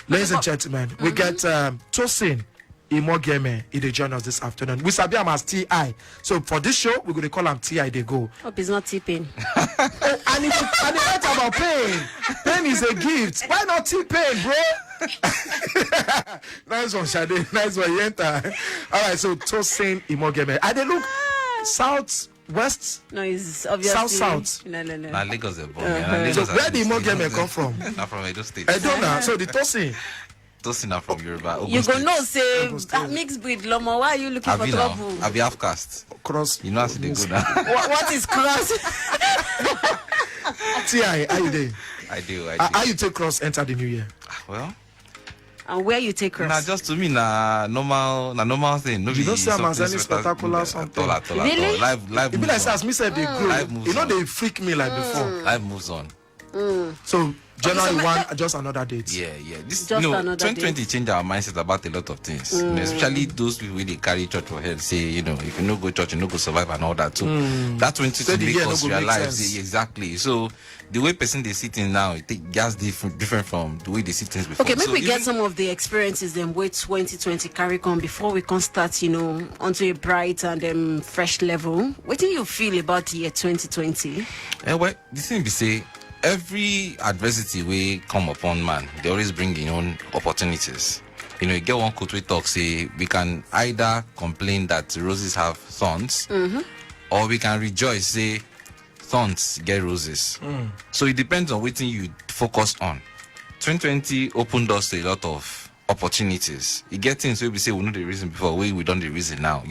Ladies and gentlemen, we get Tosin Imogeme in the join us this afternoon. We sabi him as T.I. So for this show, we're going to call him T.I. They go. Hope he's not T-Pain. And it's not about pain. Pain is a gift. Why not T-Pain, bro? Nice one, Shade. Nice one, Yenta. All right, so Tosin Imogeme. And they look south west. No, he's obviously south. No. Now Lagos is born. So where the Imogeme come from? Not from Edo State. Edo now. So the Tosin. Tosin are from Yoruba. You go no say that mixed breed Lomo. Why are you looking for trouble? I'll be half caste. Cross. You know how they go now. What is cross? T.I., how you doing? I do. How you take cross enter the new year? Well. And where you take cross? Nah, just to me, normal thing. No, you don't say I'm any spectacular something. Really? Life it be like as me said they grow. You know they freak me like before. Life moves on. So January 1, just another date. Yeah. This, just 2020 changed our mindset about a lot of things. Especially those people they carry church for head. Say, if you no go church, you no go survive and all that. So that 2020 make us realize exactly. So the way person they see things now, it just different from the way they see things before. Okay, maybe we get some of the experiences then with 2020 carry on before we can start, onto a bright and fresh level. What do you feel about the year 2020? Well, the thing we say. Every adversity we come upon man, they always bring their own opportunities. You get one quote we talk say we can either complain that roses have thorns, or we can rejoice say thorns get roses. So it depends on what you focus on. 2020 opened us to a lot of opportunities. It gets things where we say we know the reason before, we don't the reason now.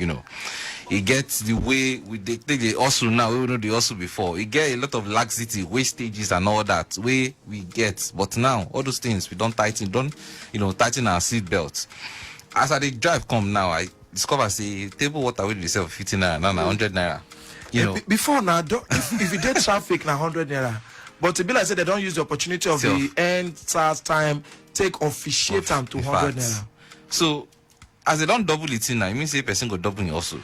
It gets the way we take the hustle now, we know the hustle before. It get a lot of laxity, wastages and all that way we get. But now, all those things we don't tighten our seat belts. As I drive come now, I discover say table water with yourself 50 naira, now 100 naira. Before now, if you did traffic now 100 naira. But to be like say they don't use the opportunity of the end SARS time, take officiate them to 100 naira. So as they don't double it in now, it means a person go double it also.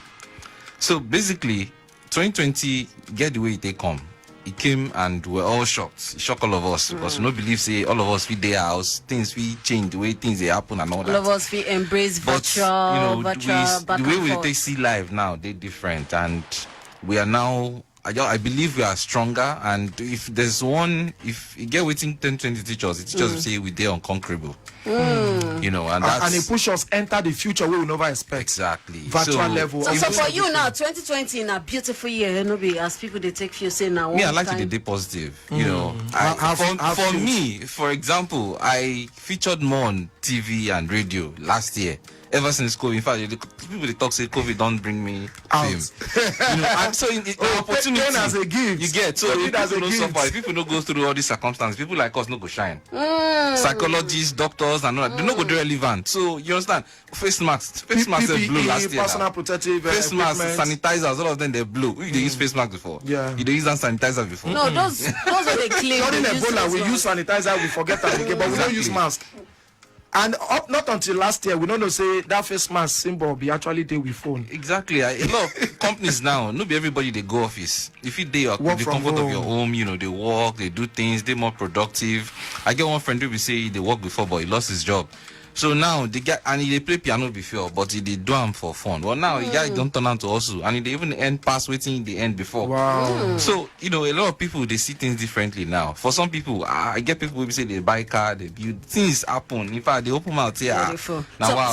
So basically, 2020 get the way it come. It came and we're all shocked. It shocked all of us because we don't believe say all of us we their house, things we change, the way things they happen and all that. All of us we embrace virtual, the way we take see life now, they're different, and we are now. I believe we are stronger, and if you get waiting 10-20 teachers, the teachers will say we dare unconquerable. And it push us enter the future we will never expect. Exactly. Virtual level. So for you now, 2020 in a beautiful year, as people they take you say now. Me, I like to be positive. For me, for example, I featured more on TV and radio last year. Ever since COVID, in fact, people they talk say COVID don't bring me fame. And so in the opportunity as a gift. You get so people don't suffer. If people don't go through all these circumstances, people like us no go shine. Psychologists, doctors, and all that, they no go do relevant. So you understand? Face masks they blew last year. Personal protective face masks, sanitizers, all of them they blew. You they use face masks before? Yeah. You they use hand sanitizer before? No, those are the clean. During Ebola, we use sanitizer, we forget that again, but we don't use mask. And not until last year, we don't know say that face mask symbol be actually there with phone. Exactly. A lot of companies now, not be everybody they go office. If you they are the comfort of your home, they work, they do things, they're more productive. I get one friend who will say they worked before, but he lost his job. So now the guy and he play piano before, but he did do them for fun. Well, now the guy don't turn out to also, and he even end past waiting in the end before. Wow. So a lot of people they see things differently now. For some people, I get people who say they buy car, they build things happen. In fact, they open out here. So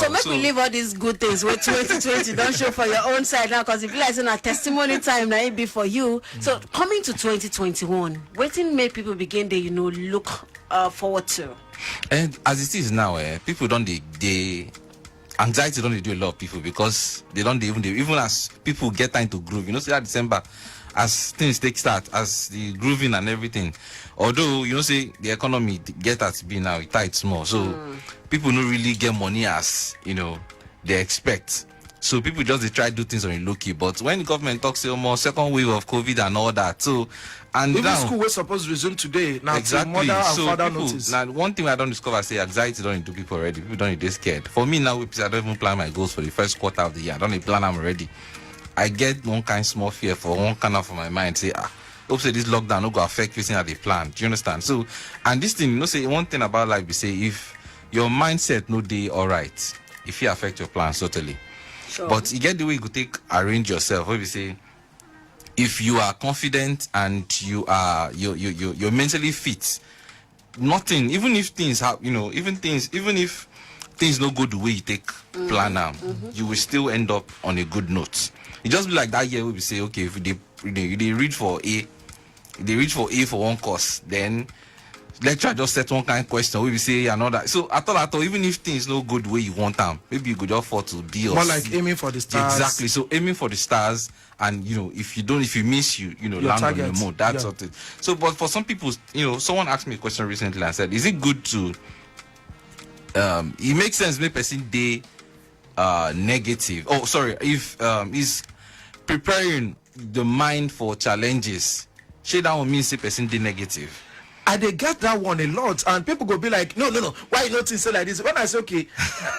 make we leave all these good things with 2020. Don't show for your own side now, because if you like saying a testimony time, now it be for you. So coming to 2021, waiting make people begin to look forward to. And as it is now, people don't anxiety don't do a lot of people because they don't even as people get time to groove. Say that December, as things take start, as the grooving and everything. Although say the economy get at be now it tight small, so people don't really get money as they expect. So people just they try to do things on a low key. But when the government talks more second wave of COVID and all that, so and even now, school was supposed to resume today. Now exactly. Mother and so father people, notice. now one thing I don't discover say anxiety don't do people already. People don't get scared. For me now, I don't even plan my goals for the first quarter of the year. I don't even plan them already. I get one kind small fear for one kind of my mind. Say hope say this lockdown no go affect everything that they plan. Do you understand? So and this thing, say one thing about life, we say if your mindset no day all right. If you affect your plans totally. Sure. But you get the way you could take arrange yourself. Where we say, if you are confident and you're mentally fit, nothing, even if things have, even if things don't go the way you take plan now, you will still end up on a good note. It just be like that year where we say, okay, if they read for A, they read for A for one course, then lecturer just set one kind of question, we say another. So at all, even if things no good the way you want them, maybe you could just fall to B or More C. like aiming for the stars. Exactly. So aiming for the stars, and if you miss, land target. on the mode. That's sort of. So, but for some people, someone asked me a question recently and said, is it good to? It makes sense make person day negative. Oh, sorry. If is preparing the mind for challenges, shey that one means say person day negative. And they get that one a lot, and people go be like, no, why you not say like this? When I say, okay,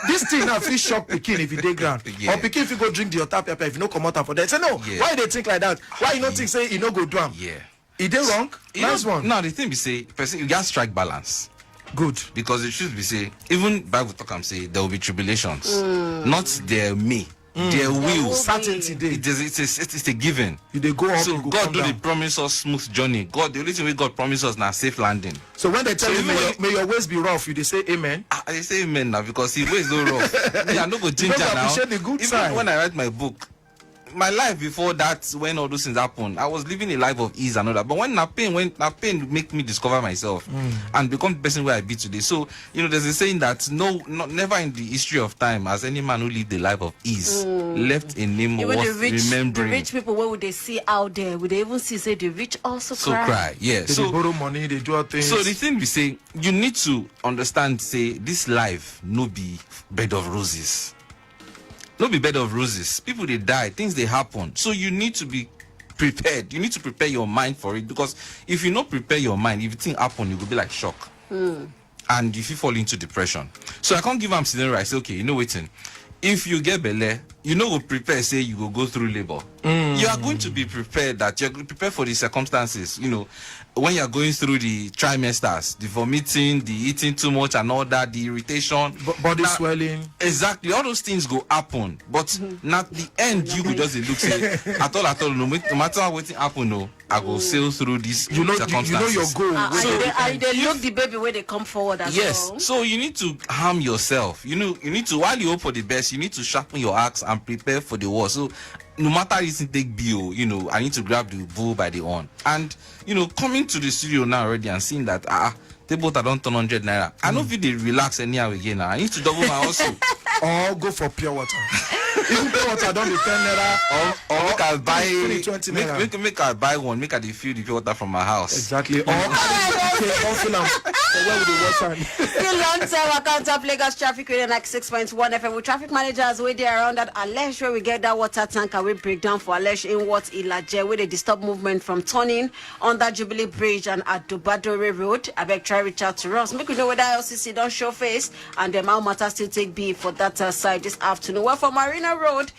this thing now feel shock Pikin if you dig ground, Yeah. or Pikin if you go drink the water pepper if you no come out for that. Say no, why they think like that? Why you not think say you no go do am? Yeah. Is they wrong? Nice one. No, the thing be say, person you got strike balance. Good. Because the truth be say, even Bible talk and say there will be tribulations, not there may. There will. Certainty day. It's a given. You they go up, So you go God come do down. the promise us smooth journey. God, the only thing we God promise us now safe landing. So when they tell So you even may your ways be rough, you they say amen. I say amen now because he ways so rough. Me, I no go ginger don't now. appreciate the good Even side. when I write my book, my life before that, when all those things happen, I was living a life of ease and all that. But when pain make me discover myself and become the person where I be today. So there's a saying that never in the history of time has any man who lived a life of ease left a name Even worth remembering. the rich people, what would they see out there? Would they even see say the rich also So cry? yeah. They borrow money, they do all things. So the thing we say, you need to understand, say, this life no be bed of roses. No be bed of roses. People they die, things they happen. So you need to be prepared. You need to prepare your mind for it, because if you not prepare your mind, if thing happen, you will be like shock. And if you fall into depression. So I can't give them scenario. I say, okay, waiting. If you get belle, will prepare, say you will go through labor. You are going to be prepared that you're prepared for the circumstances, when you're going through the trimesters, the vomiting, the eating too much and all that, the irritation. Body swelling. Exactly. All those things go happen. But not the end, you could just look say, at all, no matter what happen, no, I go sail through these circumstances. You know your goal. And they look the baby where they come forward as Yes, well. so you need to harm yourself. You need to, while you hope for the best, you need to sharpen your axe and prepare for the war. So no matter if it take bill, I need to grab the bull by the horn. And coming to the studio now already and seeing that they both are don't turn 100 naira. I don't feel they relax anyhow again now. I need to double my hustle. Or go for pure water. Even pure water don't be 10 naira. Or make I buy 20 naira. make I buy one, make I fill the pure water from my house. Exactly. Or fill them. Where would the water? Still long-term account of Lagos traffic radio like 6.1 FM with traffic managers way there around that Alesh where we get that water tanker we break down for Alesh in what Ilaje where they disturb movement from turning on that Jubilee Bridge and at Dubadore Road. I beg try reach out to us. Make we know whether LCC don't show face and the amount matter still take B for that side this afternoon. Well, for Marina Road,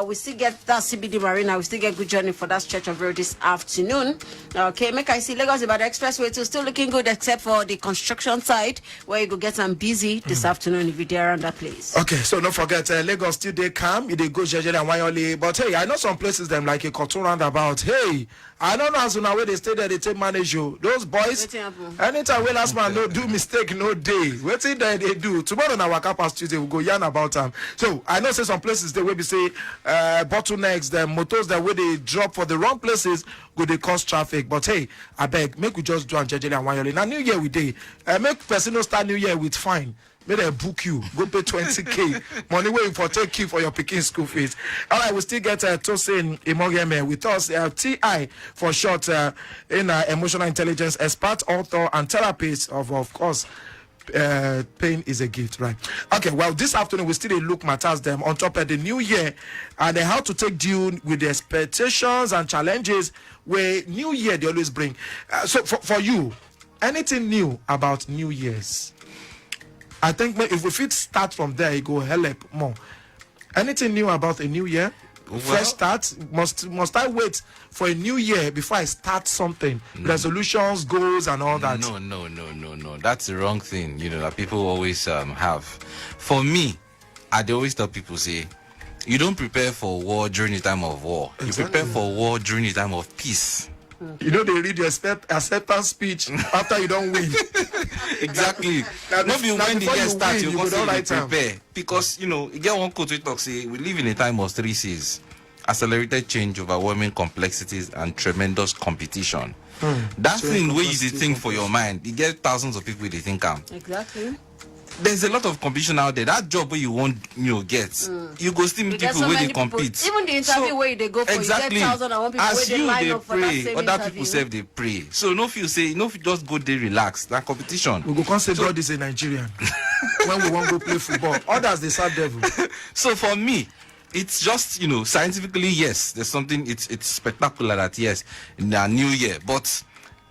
we still get that CBD Marina. We still get good journey for that stretch of road this afternoon. Okay, make I see Lagos about the expressway too, still looking good except for the construction side where you go get some busy this afternoon if you're there around that place. Okay, so don't forget Lagos still they come, they go Jejele and Wayole. But hey, I know some places them like a Cotton roundabout. Hey, I don't know as soon as they stay there, they take manage you. Those boys, anytime we last man no do mistake, no day. Wait till they do. Tomorrow na Waka Pass Tuesday, we go yarn about them. So I know say some places they will be say bottlenecks, the motors that where they drop for the wrong places go they cause traffic. But hey, I beg, make we just do and Jejele and Wayole. Now New Year we day. Make person no start New Year with fine. May they book you. Go pay 20k. Money waiting for take you for your picking school fees. All right, we still get Tosin Imogeme with us. TI for short, in emotional intelligence expert, author, and therapist of course. Pain is a gift, right? Okay, well, this afternoon we still look matters them on top of the new year and how to take deal with the expectations and challenges where New Year they always bring. So for you, anything new about New Year's? I think if we fit start from there, it go help more. Anything new about a new year? fresh start? Must I wait for a new year before I start something? Resolutions, goals, and all that. No. That's the wrong thing. That people always have. For me, I always tell people, say, you don't prepare for war during the time of war. Exactly. You prepare for war during the time of peace. They read your acceptance speech after you don't win. Exactly. Not be when the year starts, you go to prepare. Because, you get one quote we talk, say, we live in a time of 3 C's. Accelerated change, overwhelming complexities, and tremendous competition. That thing where you think for your mind, you get thousands of people they think Exactly. There's a lot of competition out there. That job where you want, get, you go still meet people where they compete. Even the interview where they go for, exactly. You get 1,001 people as where they line up for that same other interview. people self they pray. So no feel just go there relax. That competition. We go come say God is a Nigerian when we want to go play football. Others they sad devil. So for me, it's just scientifically yes, there's something it's spectacular that yes in the new year, but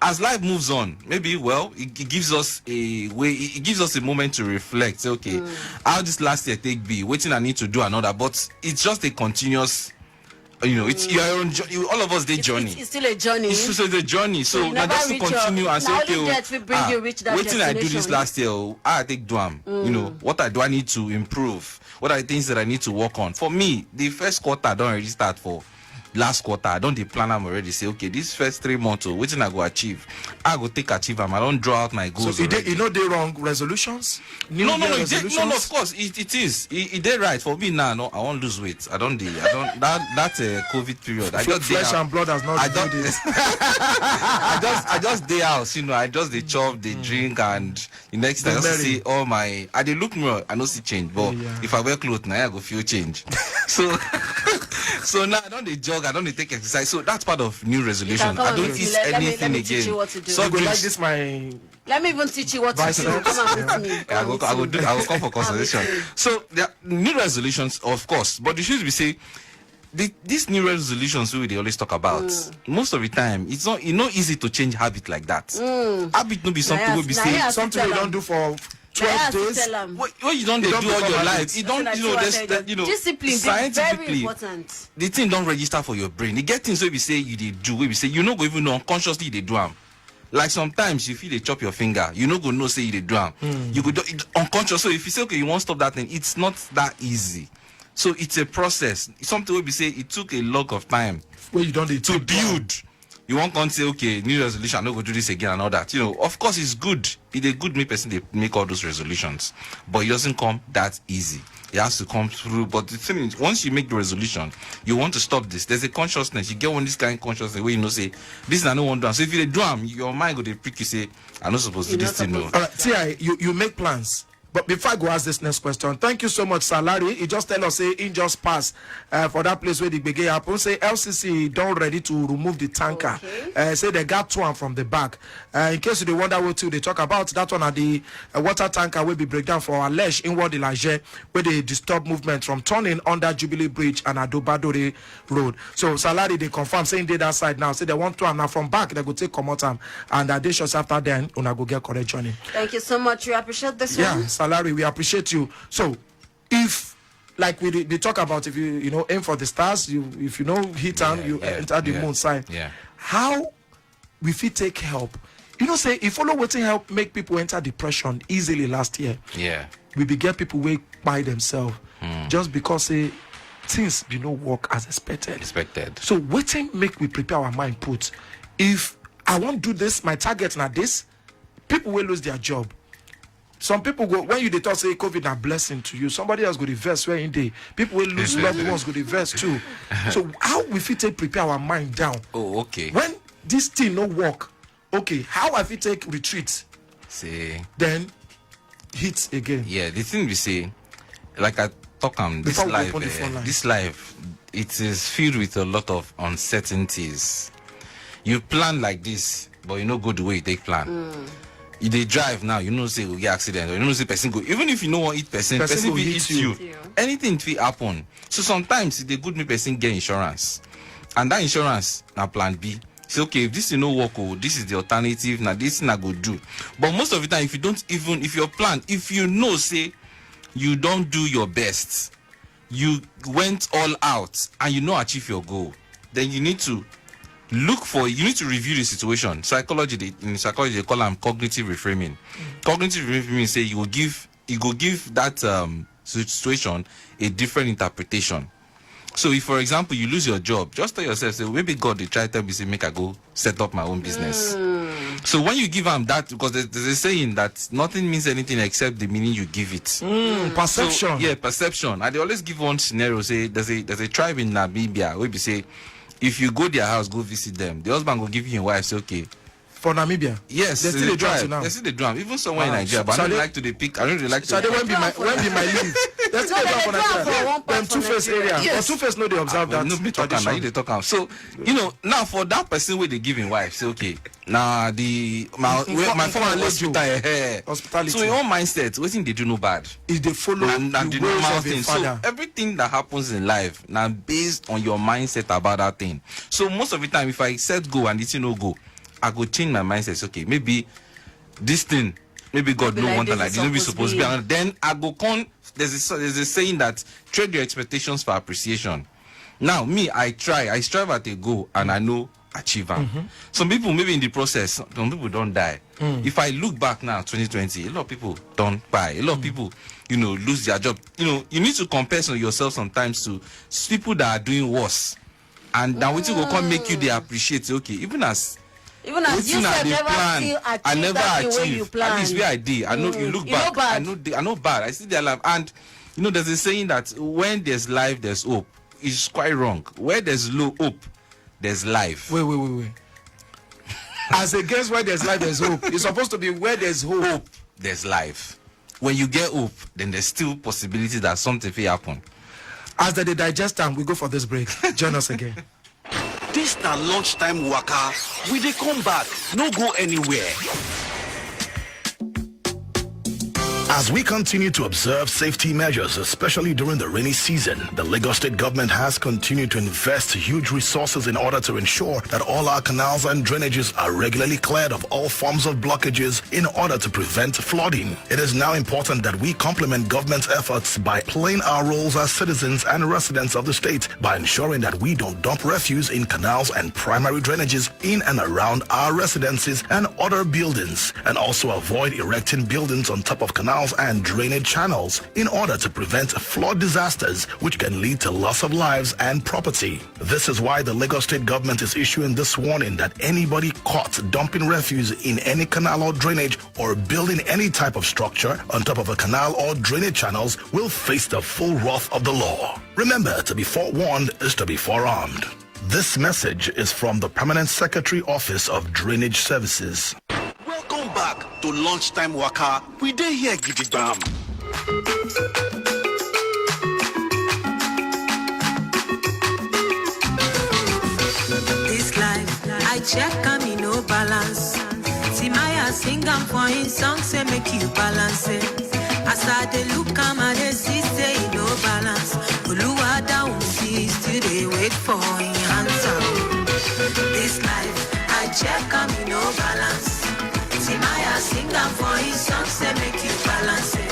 as life moves on, maybe it gives us a way, it gives us a moment to reflect. Say, okay, how this last year take be, waiting I need to do another, but it's just a continuous. It's your own. All of us, journey. It's still a journey. It's still a journey. So now just to continue and say, okay, waiting I do this last year, I take Duam. What I need to improve? What are the things that I need to work on? For me, the first quarter I don't already start for. Last quarter, I don't plan. I'm already say, okay, this first 3 months, waiting I go achieve. I go achieve them. I don't draw out my goals. So they wrong resolutions? No, of course it is. It did right for me now. No, I won't lose weight. I don't. That's a COVID period. I just flesh and blood has not revealed it. I just day out. I just they chop, they drink, and the next time I just see all my. I they look more. I don't see change, but if I wear clothes now, I go feel change. So now I don't jog, I don't take exercise. So that's part of new resolution. I don't eat anything again. So I go like this Let me even teach you what to do. Come on with me. I will come for consultation. So there are new resolutions, of course, but the should be say these new resolutions they always talk about. Most of the time, it's not easy to change habit like that. Habit no be something we be say something you don't do for 12 days. What you don't do all your life. You don't discipline scientifically very important. The thing don't register for your brain. You get things where we say you do, where we say you no go even know unconsciously they do them. Like sometimes you feel they chop your finger, you no go know say you they do them. You go do unconscious. So if you say okay, you won't stop that thing, it's not that easy. So it's a process. It's something where we say it took a lot of time where you don't to build. You won't come say, okay, new resolution, I'm not going to do this again and all that. Of course, it's good. It's a good person they make all those resolutions. But it doesn't come that easy. It has to come through. But the thing is, once you make the resolution, you want to stop this. There's a consciousness. You get one this kind of consciousness where say, this is I don't want to do. So if you do, your mind will prick you say, I'm not supposed to do this thing. All right, T.I., you make plans. But before I go ask this next question, thank you so much, Salary. He just tell us, say, in just pass for that place where the begin happen. Say, LCC don't ready to remove the tanker. Okay. Say they got one from the back. In case you wonder what they talk about, that one at the water tanker will be breakdown for Alesh inward Elijah, where they disturb movement from turning under Jubilee Bridge and Adobadore Road. So, Salary, they confirm, saying they that side now. Say they want to, and now from back, they go take come out and they just after then, una go get correct journey. Thank you so much. We appreciate this one. Salary, we appreciate you. So if like we talk about, if you aim for the stars, if you hit and enter the moon side, how we fit take help? Say if follow waiting help make people enter depression easily last year. We get people wake by themselves just because things work as expected. So waiting make we prepare our mind put. If I won't do this, my target now this, people will lose their job. Some people go when they talk say COVID a blessing to you. Somebody else go reverse where in day. People will lose loved ones go reverse too. So how we fit take prepare our mind down? Oh, okay. When this thing no work, okay, how I fit take retreat? Say then hit again. Yeah, the thing we say, like I talk this life, it is filled with a lot of uncertainties. You plan like this, but you know go the way you take plan. If they drive now, say we get accident, or say person go. Even if you know what eat person will hit you. Anything will happen. So sometimes the good me person get insurance, and that insurance now plan B. Say okay, if this is no work, this is the alternative. Now this thing I go do. But most of the time, if your plan, if say you don't do your best, you went all out and you not achieve your goal, then you need to review the situation. In psychology they call them cognitive reframing. Cognitive reframing say you go give that situation a different interpretation. So if, for example, you lose your job, just tell yourself, say, maybe God they try to tell me, say, make I go set up my own business. So when you give them that, because there's a saying that nothing means anything except the meaning you give it. Perception. So, perception. And they always give one scenario, say there's a tribe in Namibia where we say, if you go their house, go visit them, the husband will give you a wife, say, okay. For Namibia? Yes, they still drive now. They still drive. Even somewhere in Nigeria, but I don't like to the pick. I don't really like to. So they when be my leave. They still drive for Nigeria. Them Two-Face area. Yes. Two-Face no they observe that. No, me talking now. They talk. So now for that person where they giving wife, say okay. Now my former hospitality. So in all mindset, what thing they do no bad. Is they follow the normal thing. So everything that happens in life now based on your mindset about that thing. So most of the time, if I set go and it's no go, I go change my mindset. Okay, maybe this thing, maybe God no want like this, maybe supposed to be. And then I go con. There's a saying that trade your expectations for appreciation. Now me, I strive at a goal, and I know achieve them. Some people maybe in the process, some people don't die. If I look back now, 2020, a lot of people don't buy. A lot of people, lose their job. You need to compare yourself sometimes to people that are doing worse, and now what will come make you they appreciate. Okay, even as you said, I never achieve. At least where I did. I know you look back. I know bad. I see their life. And there's a saying that when there's life, there's hope. It's quite wrong. Where there's low hope, there's life. Wait. As against where there's life, there's hope. It's supposed to be where there's hope, there's life. When you get hope, then there's still possibility that something will happen. As they digest time, we go for this break. Join us again. This na lunchtime waka. We dey come back. No go anywhere. As we continue to observe safety measures, especially during the rainy season, the Lagos State government has continued to invest huge resources in order to ensure that all our canals and drainages are regularly cleared of all forms of blockages in order to prevent flooding. It is now important that we complement government's efforts by playing our roles as citizens and residents of the state by ensuring that we don't dump refuse in canals and primary drainages in and around our residences and other buildings, and also avoid erecting buildings on top of canals and drainage channels in order to prevent flood disasters which can lead to loss of lives and property. This is why the Lagos State government is issuing this warning that anybody caught dumping refuse in any canal or drainage or building any type of structure on top of a canal or drainage channels will face the full wrath of the law. Remember, to be forewarned is to be forearmed. This message is from the Permanent Secretary Office of Drainage Services. Welcome back to Lunchtime Waka. We dey here gidigam. This life, I check and no balance. Timaya sing am for his song, say make you balance it. As I dey look am, I dey see say no balance. Oluwa down see, still dey wait for him answer. This life, I check and no balance. Timaya sing am for his song, say make you balance it.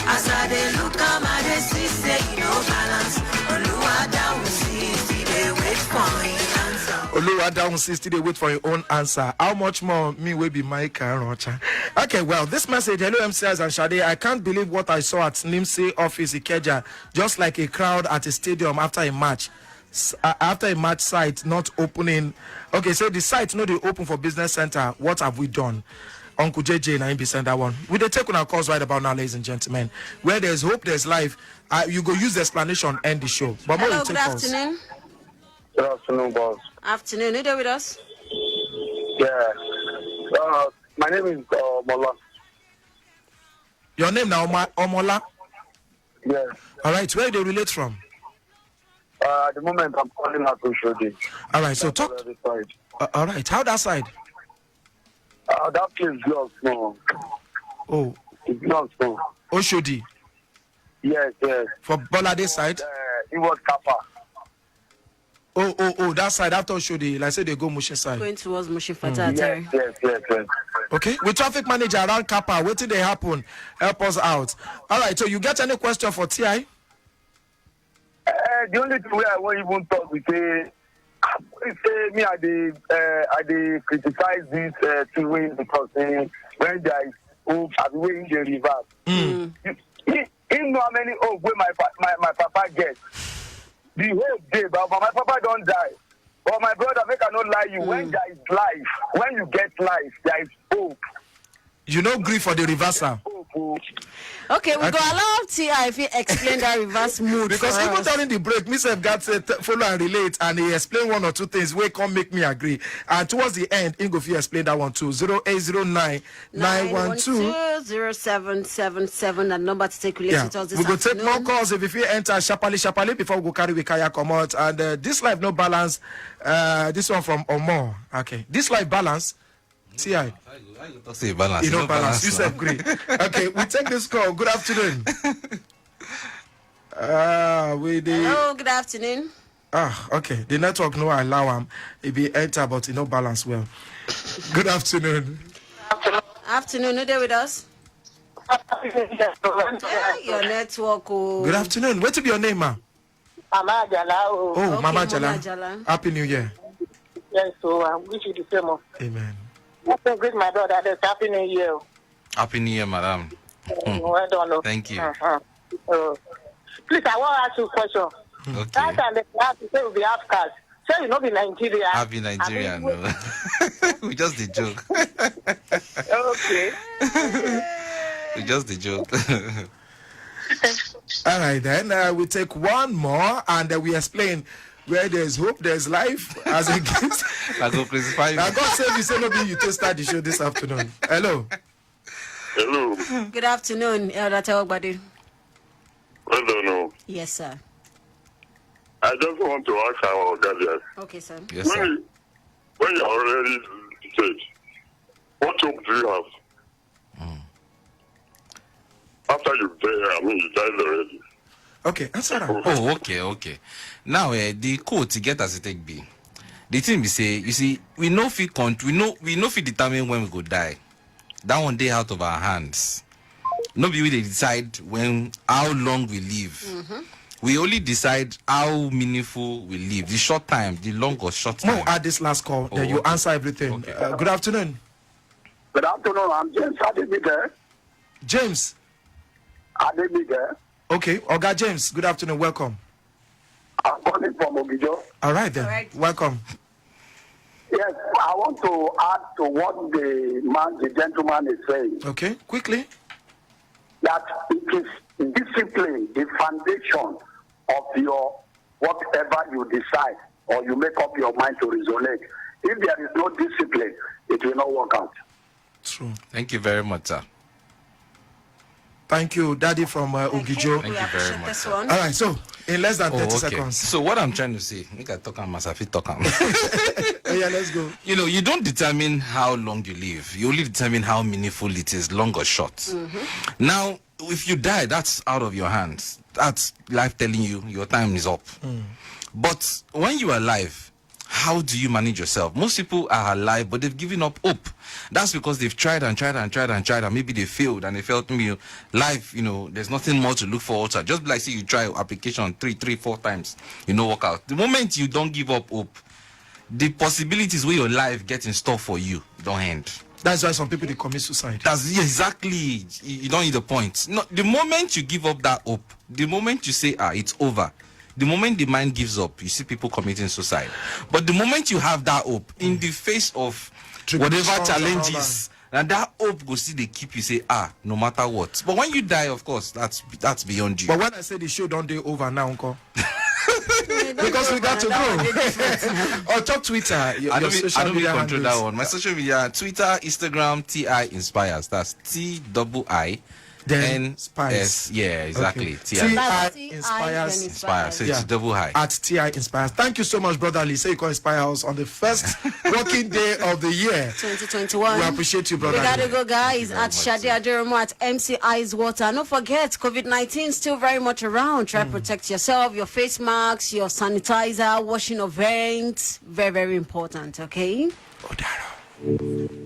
As I dey look am, I dey see say no balance. Oluwa down see, still dey wait for him answer. Oluwa down see, still dey wait for your own answer. How much more me will be Mike and Rocha? Okay, well, this message, hello MCS and Shade. I can't believe what I saw at NIMSE office Ikeja, just like a crowd at a stadium after a match. After a match site not opening. Okay, so the site no they open for business center. What have we done? Uncle JJ and I send that one. We they take on our calls right about now, ladies and gentlemen. Where there's hope, there's life. You go use the explanation and the show. But hello, good afternoon. Good afternoon, boss. Afternoon. Who there with us? Yeah. My name is Mola. Your name now, Omola? Yes. All right. Where do you relate from? At the moment, I'm calling out to Shodi. All right. So talk. All right. How that side? That place belongs no. Oh. It belongs no. Oshodi. Yes. For Bolade side? It was Kappa. Oh, that side after Oshodi. Like say they go Mushin side. Going towards Mushin Fatah. Yes. Okay. With traffic manager around Kappa, what did they happen? Help us out. All right. So you get any question for TI? The only thing where I won't even talk with say me I dey criticize this two ways because when there is hope, I be waiting the reverse. He know how many hope where my papa gets. The hope day, but my papa don't die. But my brother, make I not lie you. When there is life, when you get life, there is hope. You no agree for the reversal. Okay, we go allow T.I. if he explain that reverse mood. Because even during the break, Mr. God said follow and relate, and he explained one or two things where can't make me agree. And towards the end, Ingofi explained that one too. 0809 912 0777. That number to take relation to us this we go afternoon. take more calls if you enter sharply before we go carry we kaya come out. And this life no balance. This one from Omo. Okay, this life balance. T.I. Say balance. You know balance. You said agree. Okay, we take this call. Good afternoon. Hello, good afternoon. Okay. The network no allow him. It be enter, but it no balance well. Good afternoon. Afternoon, who there with us? Your network. Oh. Good afternoon. What to be your name, ma? Mama Jala. Oh, Okay, Mama Mama Jala. Jala. Happy New Year. Yes, so I wish you the same. Amen. I greet my brother. There's Happy New Year. Happy New Year, madam. Well done. Thank you. Please, I want to ask you a question. Okay. That time they have to say we be half caste. Say you know be Nigeria. Happy Nigeria, no. We just the joke. Okay. We just the joke. All right, then we take one more and we explain where there's hope, there's life as a gift. I go crucify Now, you. God save you, say no be you to start the show this afternoon. Hello. Hello. Good afternoon, Elder Tewagbade. I don't know. Yes, sir. I just want to ask our guardian. Okay, sir. Yes, sir. When you're already dead, what hope do you have? After you died already. Okay, answer that. Oh, okay. Now, the quote to get as it take be. The thing we say, you see, we know if we determine when we go die. That one day out of our hands. Nobody will decide how long we live. We only decide how meaningful we live. The short time, the long or short time. No, add this last call, then you answer everything. Okay. Good afternoon. Good afternoon. I'm James Adebide. James. Adebide. Okay, Oga James, good afternoon, welcome. I'm calling from Ogijo. All right then, All right. welcome. Yes, I want to add to what the gentleman is saying. Okay, quickly. That it is discipline, the foundation of your whatever you decide or you make up your mind to resonate. If there is no discipline, it will not work out. True. Thank you very much, sir. Thank you, Daddy from Ogijo. We you very appreciate much, this sir. one. All right, so in less than 30 okay. seconds. So what I'm trying to say, make I talk on myself, talk on. Yeah, let's go. You don't determine how long you live. You only determine how meaningful it is, long or short. Now, if you die, that's out of your hands. That's life telling you your time is up. But when you are alive, how do you manage yourself? Most people are alive, but they've given up hope. That's because they've tried and maybe they failed and they felt, life, there's nothing more to look forward to. Just like say you try application 4 times, work out. The moment you don't give up hope, the possibilities where your life gets in store for you don't end. That's why some people they commit suicide. Exactly. You don't need the point. No, the moment you give up that hope, the moment you say, it's over, the moment the mind gives up, you see people committing suicide. But the moment you have that hope, in the face of whatever challenges, and that hope will still they keep you say, no matter what. But when you die, of course, that's beyond you. But when I say the show don't do over now, Uncle. Because we got to go. Or talk Twitter. I don't really control that one. My social media, Twitter, Instagram, TI Inspires. That's TII. Then Inspires. Yeah, exactly. Okay. TI Inspires. Inspires. So it's double high. At TI Inspires. Thank you so much, Brother Lee. Say you can inspire us on the first working day of the year. 2021. We appreciate you, Brother We gotta Lee. go, guys. At Shadi Adiramo at MC Eyes Water. And don't forget, COVID-19 still very much around. Try to protect yourself, your face masks, your sanitizer, washing of hands. Very, very important, okay? Odaro.